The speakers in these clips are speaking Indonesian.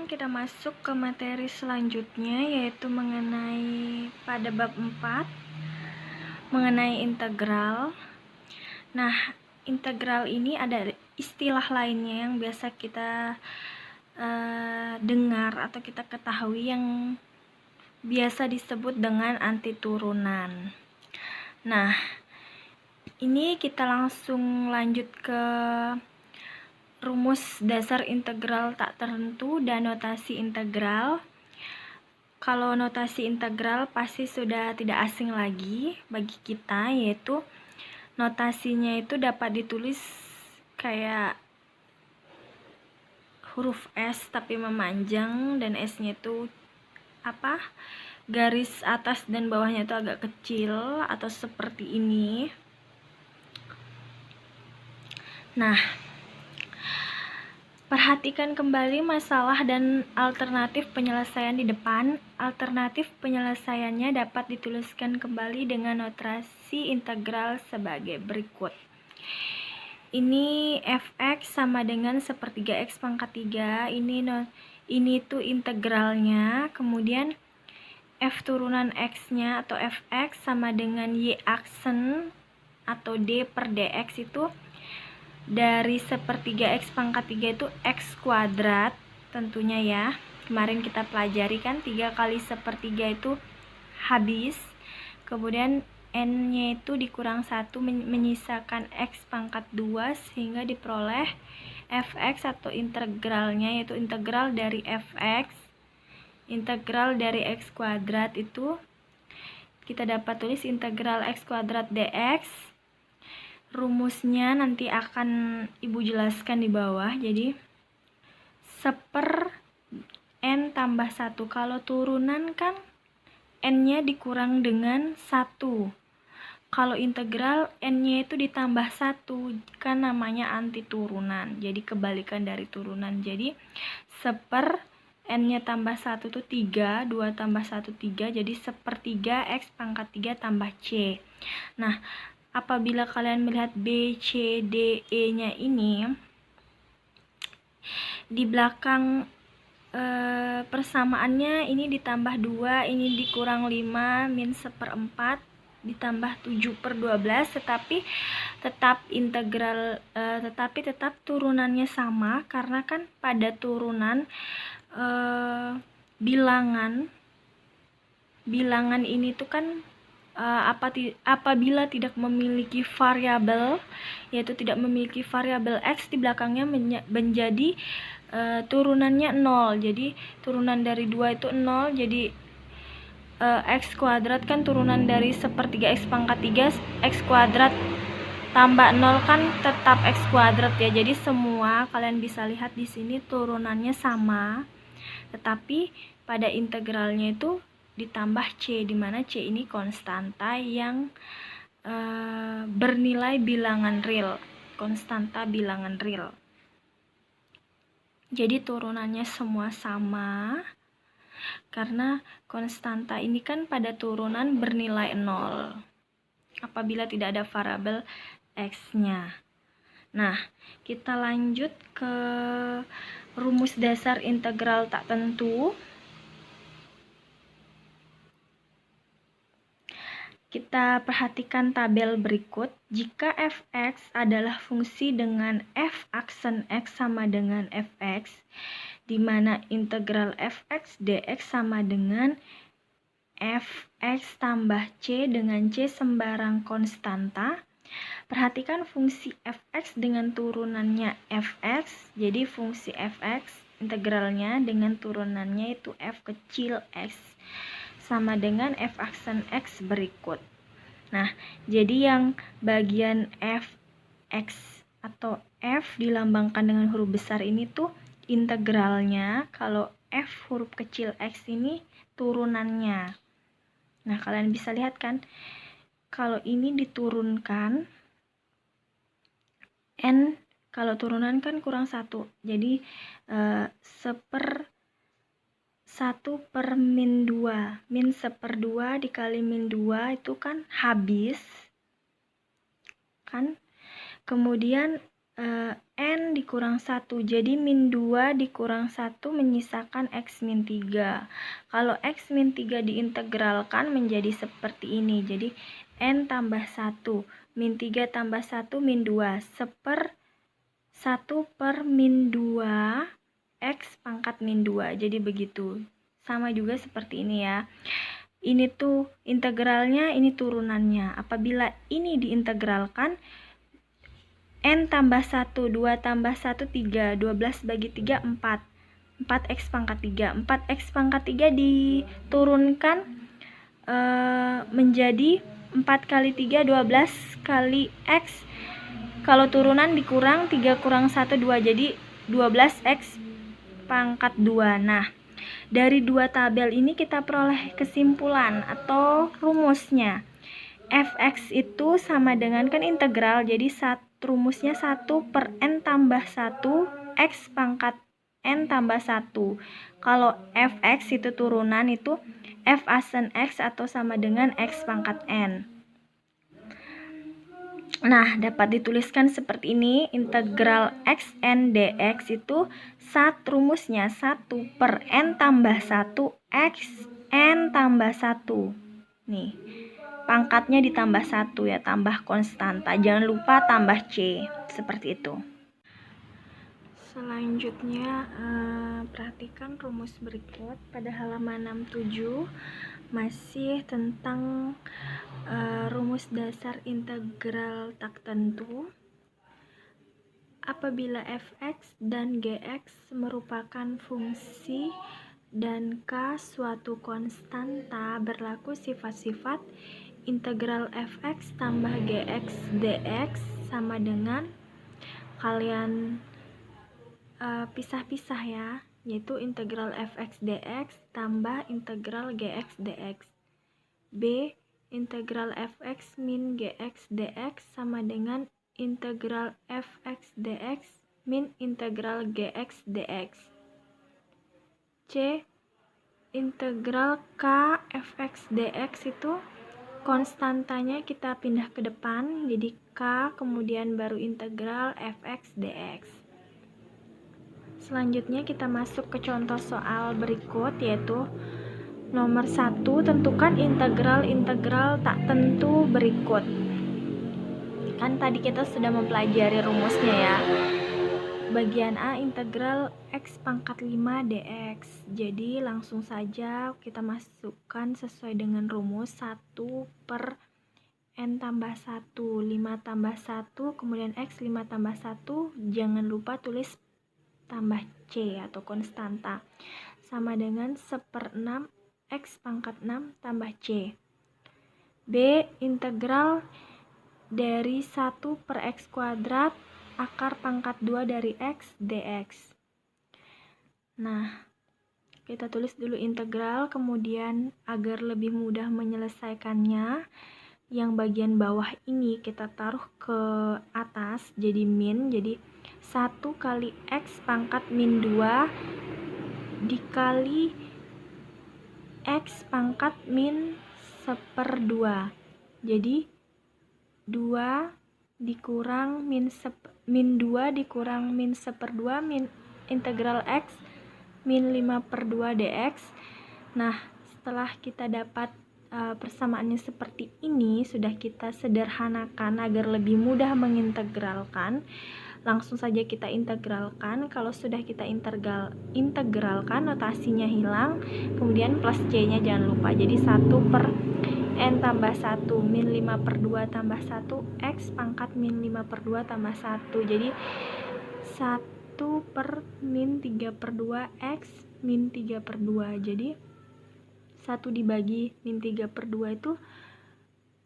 kita masuk ke materi selanjutnya, yaitu mengenai pada bab 4 mengenai integral. Nah, integral ini ada istilah lainnya yang biasa kita dengar atau kita ketahui yang biasa disebut dengan antiturunan. Nah, ini kita langsung lanjut ke rumus dasar integral tak tertentu dan notasi integral. Kalau notasi integral pasti sudah tidak asing lagi bagi kita, yaitu notasinya itu dapat ditulis kayak huruf S tapi memanjang, dan S-nya itu garis atas dan bawahnya itu agak kecil atau seperti ini. Nah, perhatikan kembali masalah dan alternatif penyelesaian di depan. Alternatif penyelesaiannya dapat dituliskan kembali dengan notasi integral sebagai berikut. Ini fx sama dengan sepertiga x pangkat 3. Ini tuh integralnya. Kemudian f turunan x-nya atau fx sama dengan y aksen atau d per dx itu dari sepertiga x pangkat 3 itu x kuadrat tentunya ya. Kemarin kita pelajari kan 3 kali sepertiga itu habis. Kemudian n-nya itu dikurang 1 menyisakan x pangkat 2 sehingga diperoleh fx atau integralnya, yaitu integral dari fx. Integral dari x kuadrat itu kita dapat tulis integral x kuadrat dx. Rumusnya nanti akan Ibu jelaskan di bawah. Jadi seper n tambah 1. Kalau turunan kan n-nya dikurang dengan 1. Kalau integral n-nya itu ditambah 1, kan namanya antiturunan. Jadi kebalikan dari turunan. Jadi seper n-nya tambah 1 itu 3, 2 tambah 1 3, jadi sepertiga x pangkat 3 tambah c. Nah, apabila kalian melihat B, C, D, E-nya ini, di belakang persamaannya ini ditambah 2, ini dikurang 5, min seperempat, ditambah 7/12, tetapi tetap integral, tetap turunannya sama, karena kan pada turunan bilangan ini tuh kan apabila tidak memiliki variabel, yaitu tidak memiliki variabel x, di belakangnya menjadi turunannya 0. Jadi turunan dari 2 itu 0, jadi x kuadrat kan turunan dari sepertiga x pangkat 3, x kuadrat tambah 0 kan tetap x kuadrat ya. Jadi semua kalian bisa lihat di sini turunannya sama, tetapi pada integralnya itu ditambah c, dimana c ini konstanta yang bernilai bilangan real, konstanta bilangan real. Jadi turunannya semua sama, karena konstanta ini kan pada turunan bernilai 0 apabila tidak ada variabel x-nya. Nah, kita lanjut ke rumus dasar integral tak tentu. Kita perhatikan tabel berikut. Jika fx adalah fungsi dengan f aksen x sama dengan fx, di mana integral fx dx sama dengan fx tambah c dengan c sembarang konstanta. Perhatikan fungsi fx dengan turunannya fx. Jadi fungsi fx integralnya dengan turunannya itu f kecil x sama dengan f aksen x berikut. Nah, jadi yang bagian fx atau f dilambangkan dengan huruf besar ini tuh integralnya, kalau f huruf kecil x ini turunannya. Nah, kalian bisa lihat kan, kalau ini diturunkan, n kalau turunan kan kurang 1, jadi 1/min2, min 1/2 dikali min 2 itu kan habis kan. Kemudian N dikurang 1. Jadi min 2 dikurang 1 menyisakan X min 3. Kalau X min 3 diintegralkan menjadi seperti ini. Jadi N tambah 1. Min 3 tambah 1 min 2. 1/1 min 2 X pangkat min 2. Jadi begitu. Sama juga seperti ini ya. Ini tuh integralnya, ini turunannya. Apabila ini diintegralkan, N tambah 1, 2 tambah 1, 3, 12 bagi 3, 4. 4X pangkat 3. 4X pangkat 3 diturunkan menjadi 4 kali 3, 12 kali X. Kalau turunan dikurang, 3 kurang 1, 2. Jadi 12X pangkat 2. Nah, dari dua tabel ini kita peroleh kesimpulan atau rumusnya. Fx itu sama dengan kan integral, jadi rumusnya 1/n tambah 1 X pangkat n tambah 1. Kalau Fx itu turunan itu F asen X atau sama dengan X pangkat n. Nah, dapat dituliskan seperti ini, integral xn dx itu rumusnya 1/n tambah 1 X n tambah 1. Nih, pangkatnya ditambah 1 ya, tambah konstanta. Jangan lupa tambah C, seperti itu. Selanjutnya, perhatikan rumus berikut pada halaman 67. Masih tentang rumus dasar integral tak tentu. Apabila fx dan gx merupakan fungsi dan k suatu konstanta, berlaku sifat-sifat integral fx tambah gx dx sama dengan, kalian pisah-pisah ya, yaitu integral fx dx tambah integral gx dx. B. Integral fx min gx dx sama dengan integral fx dx min integral gx dx. C. Integral k fx dx itu konstantanya kita pindah ke depan, jadi k kemudian baru integral fx dx. Selanjutnya kita masuk ke contoh soal berikut, yaitu nomor 1, tentukan integral tak tentu berikut. Kan tadi kita sudah mempelajari rumusnya ya. Bagian A, integral x pangkat 5 dx. Jadi langsung saja kita masukkan sesuai dengan rumus 1/n tambah 1. 5 tambah 1, kemudian x 5 tambah 1. Jangan lupa tulis tambah C atau konstanta. Sama dengan 1/6 X pangkat 6 tambah C. B. Integral dari 1/x kuadrat akar pangkat 2 dari X dx. Nah, kita tulis dulu integral, kemudian agar lebih mudah menyelesaikannya, yang bagian bawah ini kita taruh ke atas jadi min, jadi 1 kali X pangkat min 2 dikali X pangkat min 1/2. Jadi 2 dikurang min 2 dikurang min 1/2 min integral X min 5/2 dx. Nah, setelah kita dapat persamaannya seperti ini, sudah kita sederhanakan agar lebih mudah mengintegralkan. Langsung saja kita integralkan. Kalau sudah kita integralkan, notasinya hilang, kemudian plus C-nya jangan lupa. Jadi 1/n tambah 1 min 5/2 tambah 1 X pangkat min 5/2 tambah 1. Jadi 1/min 3/2 X min 3/2. Jadi 1 dibagi min 3/2 itu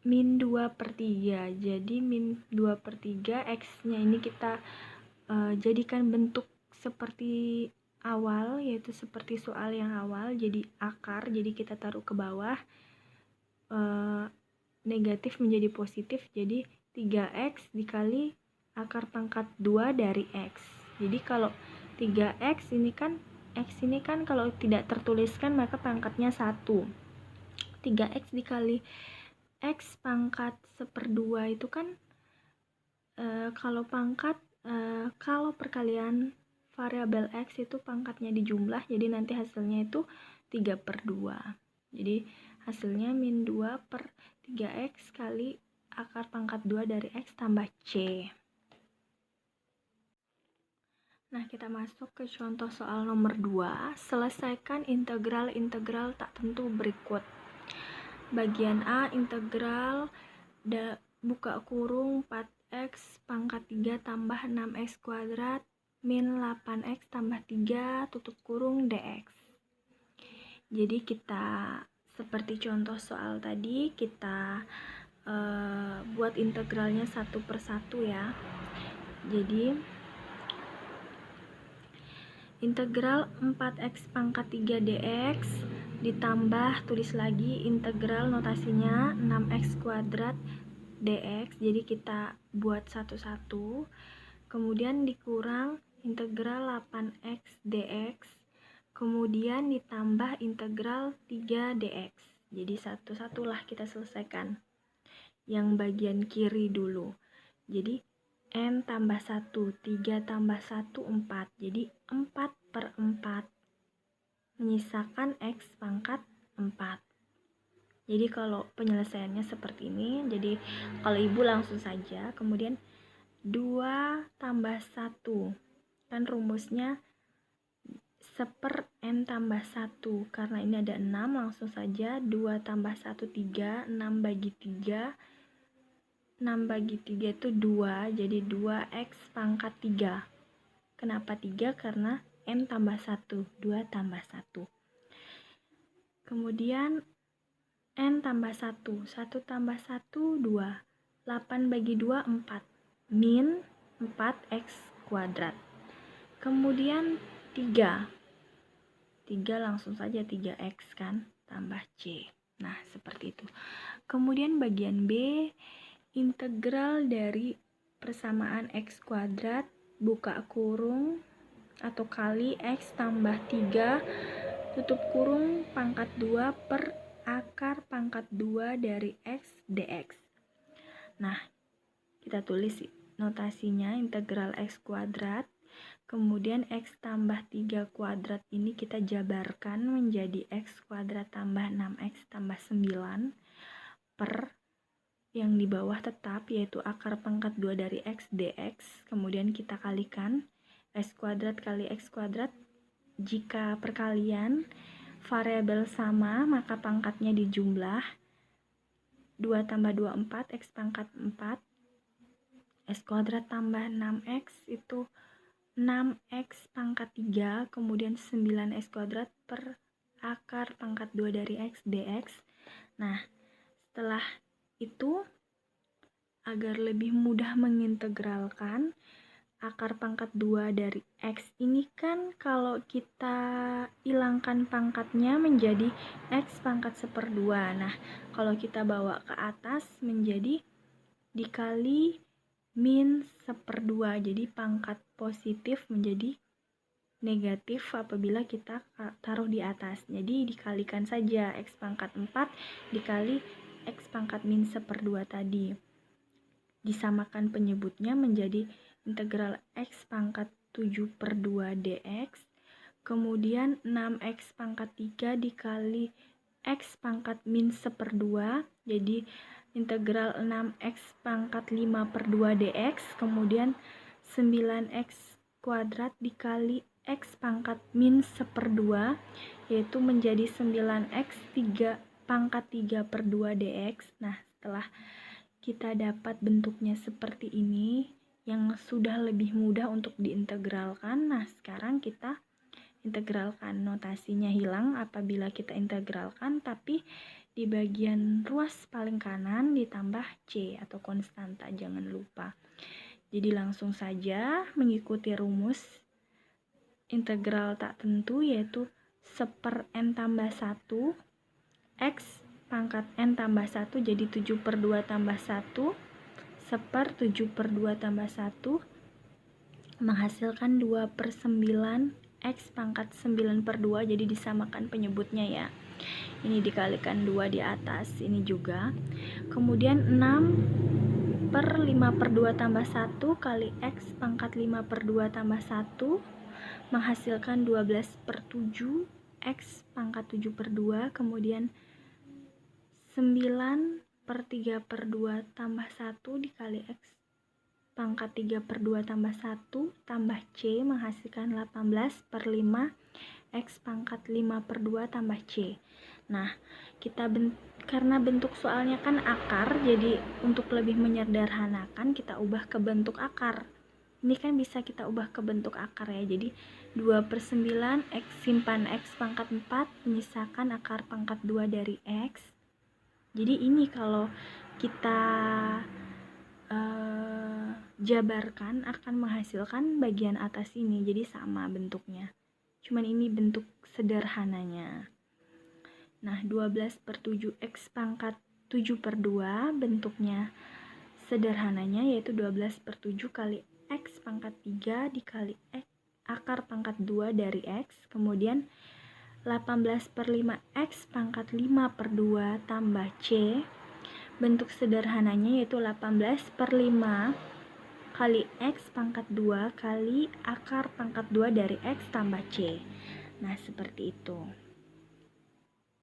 min 2/3. Jadi min 2/3, X-nya ini kita jadikan bentuk seperti awal, yaitu seperti soal yang awal, jadi akar. Jadi kita taruh ke bawah, negatif menjadi positif, jadi 3X dikali akar pangkat 2 dari X. Jadi kalau 3X ini kan, X ini kan kalau tidak tertuliskan maka pangkatnya 1. 3X dikali X pangkat 1/2 itu kan kalau pangkat Kalau perkalian variabel X itu pangkatnya dijumlah, jadi nanti hasilnya itu 3/2. Jadi hasilnya min 2 per 3X kali akar pangkat 2 dari X tambah C. Nah, kita masuk ke contoh soal nomor 2. Selesaikan integral tak tentu berikut. Bagian A, integral buka kurung 4X pangkat 3 tambah 6X kuadrat min 8X tambah 3 tutup kurung dx. Jadi kita seperti contoh soal tadi, kita buat integralnya satu persatu ya. Jadi integral 4x pangkat 3 dx ditambah, tulis lagi integral notasinya 6x kuadrat dx, jadi kita buat satu-satu, kemudian dikurang integral 8x dx, kemudian ditambah integral 3 dx. Jadi satu-satulah kita selesaikan yang bagian kiri dulu. Jadi n tambah 1, 3 tambah 1, 4. Jadi 4/4. Menyisakan x pangkat 4. Jadi kalau penyelesaiannya seperti ini, jadi kalau ibu langsung saja, kemudian 2 tambah 1. Kan rumusnya 1/n tambah 1. Karena ini ada 6, langsung saja 2 tambah 1, 3. 6 bagi 3. 6 bagi 3 itu 2, jadi 2x pangkat 3. Kenapa 3? Karena n tambah 1, 2 tambah 1. Kemudian n tambah 1, 1 tambah 1, 2. 8 bagi 2, 4. Min 4x kuadrat. Kemudian 3. 3 langsung saja 3x kan, tambah c. Nah, seperti itu. Kemudian bagian B, integral dari persamaan x kuadrat buka kurung atau kali x tambah 3 tutup kurung pangkat 2 per akar pangkat 2 dari x dx. Nah, kita tulis notasinya integral x kuadrat, kemudian x tambah 3 kuadrat ini kita jabarkan menjadi x kuadrat tambah 6x tambah 9 per yang di bawah tetap, yaitu akar pangkat 2 dari x dx, kemudian kita kalikan x kuadrat kali x kuadrat. Jika perkalian variabel sama, maka pangkatnya dijumlah. 2 tambah 2, 4, x pangkat 4, x kuadrat tambah 6x itu 6x pangkat 3, kemudian 9x kuadrat per akar pangkat 2 dari x dx. Nah, setelah itu, agar lebih mudah mengintegralkan, akar pangkat 2 dari x ini kan kalau kita hilangkan pangkatnya menjadi x pangkat 1/2. Nah, kalau kita bawa ke atas menjadi dikali min 1/2. Jadi pangkat positif menjadi negatif apabila kita taruh di atas. Jadi dikalikan saja x pangkat 4 dikali x pangkat min 1/2 tadi. Disamakan penyebutnya menjadi integral x pangkat 7/2 dx, kemudian 6x pangkat 3 dikali x pangkat min 1/2, jadi integral 6x pangkat 5/2 dx, kemudian 9x kuadrat dikali x pangkat min 1/2, yaitu menjadi 9x pangkat 3/2 dx. Nah, setelah kita dapat bentuknya seperti ini yang sudah lebih mudah untuk diintegralkan. Nah, sekarang kita integralkan. Notasinya hilang apabila kita integralkan, tapi di bagian ruas paling kanan ditambah c atau konstanta, jangan lupa. Jadi langsung saja mengikuti rumus integral tak tentu, yaitu 1/n tambah 1 x pangkat n tambah 1, jadi 7/2 tambah 1 1/7/2 tambah 1 menghasilkan 2/9 x pangkat 9/2, jadi disamakan penyebutnya ya. Ini dikalikan 2 di atas, ini juga. Kemudian 6 per 5 per 2 tambah 1 kali X pangkat 5 per 2 tambah 1 menghasilkan 12 per 7 X pangkat 7 per 2, kemudian 9 per 3 per 2 tambah 1 dikali X pangkat 3 per 2 tambah 1 tambah C menghasilkan 18 per 5 X pangkat 5 per 2 tambah C. Nah, karena bentuk soalnya kan akar, jadi untuk lebih menyederhanakan kita ubah ke bentuk akar. Ini kan bisa kita ubah ke bentuk akar ya. Jadi 2 per 9 X simpan X pangkat 4 menyisakan akar pangkat 2 dari X. Jadi ini kalau kita jabarkan akan menghasilkan bagian atas ini, jadi sama bentuknya. Cuman ini bentuk sederhananya. Nah, 12 per 7 X pangkat 7 per 2 bentuknya sederhananya yaitu 12 per 7 kali X pangkat 3 dikali X akar pangkat 2 dari X, kemudian 18 per 5 X pangkat 5 per 2 tambah C. Bentuk sederhananya yaitu 18 per 5 kali X pangkat 2 kali akar pangkat 2 dari X tambah C. Nah, seperti itu.